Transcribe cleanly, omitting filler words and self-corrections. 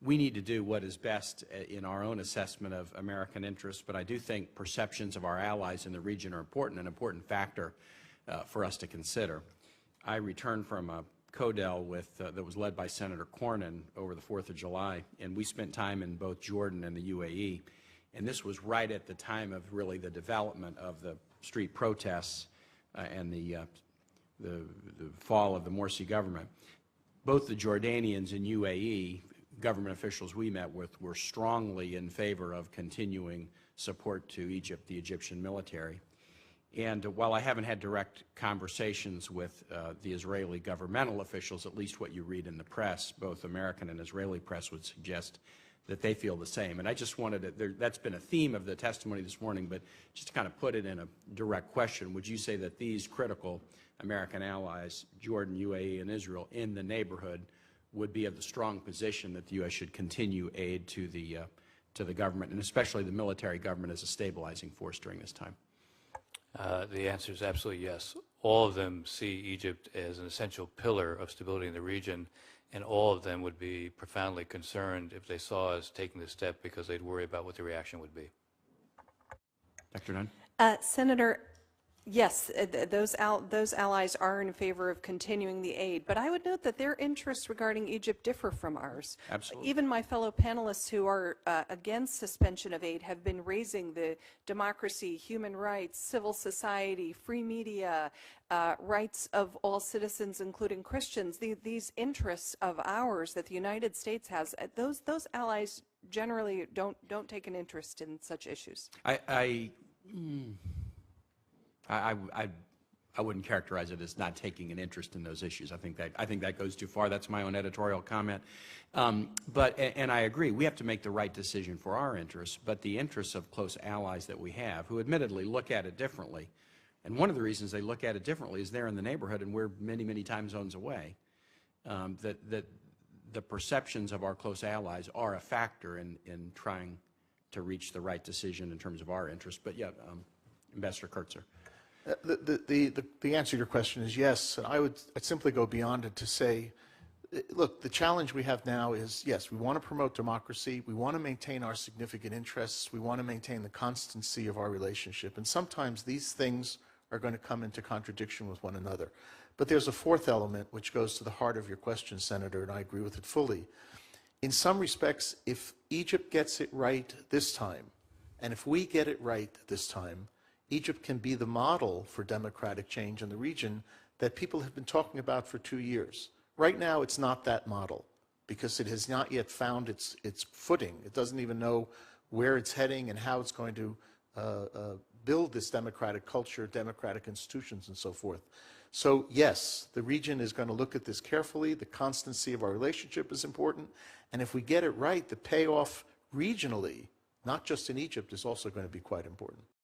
we need to do what is best in our own assessment of American interests, but I do think perceptions of our allies in the region are important, an important factor for us to consider. I returned from a CODEL that was led by Senator Cornyn over the 4th of July, and we spent time in both Jordan and the UAE. And this was right at the time of really the development of the street protests and the fall of the Morsi government. Both the Jordanians and UAE government officials we met with were strongly in favor of continuing support to Egypt, the Egyptian military. And while I haven't had direct conversations with the Israeli governmental officials, at least what you read in the press, both American and Israeli press would suggest that they feel the same. And I just wanted to, that's been a theme of the testimony this morning, but just to kind of put it in a direct question, would you say that these critical American allies, Jordan, UAE, and Israel, in the neighborhood would be of the strong position that the U.S. should continue aid to the government, and especially the military government, as a stabilizing force during this time? The answer is absolutely yes. All of them see Egypt as an essential pillar of stability in the region, and all of them would be profoundly concerned if they saw us taking this step because they'd worry about what the reaction would be. Dr. Nunn? Senator, yes, those allies are in favor of continuing the aid, but I would note that their interests regarding Egypt differ from ours. Absolutely. Even my fellow panelists who are against suspension of aid have been raising the democracy, human rights, civil society, free media, rights of all citizens, including Christians. These interests of ours that the United States has, those allies generally don't take an interest in such issues. I wouldn't characterize it as not taking an interest in those issues. I think that goes too far. That's my own editorial comment. And I agree, we have to make the right decision for our interests, but the interests of close allies that we have, who admittedly look at it differently, and one of the reasons they look at it differently is they're in the neighborhood and we're many, many time zones away, that the perceptions of our close allies are a factor in trying to reach the right decision in terms of our interests. But yeah, Ambassador Kurtzer. The answer to your question is yes. And I'd simply go beyond it to say, look, the challenge we have now is, yes, we want to promote democracy, we want to maintain our significant interests, we want to maintain the constancy of our relationship, and sometimes these things are going to come into contradiction with one another. But there's a fourth element which goes to the heart of your question, Senator, and I agree with it fully. In some respects, if Egypt gets it right this time, and if we get it right this time, Egypt can be the model for democratic change in the region that people have been talking about for 2 years. Right now, it's not that model because it has not yet found its footing. It doesn't even know where it's heading and how it's going to build this democratic culture, democratic institutions, and so forth. So yes, the region is going to look at this carefully. The constancy of our relationship is important. And if we get it right, the payoff regionally, not just in Egypt, is also going to be quite important.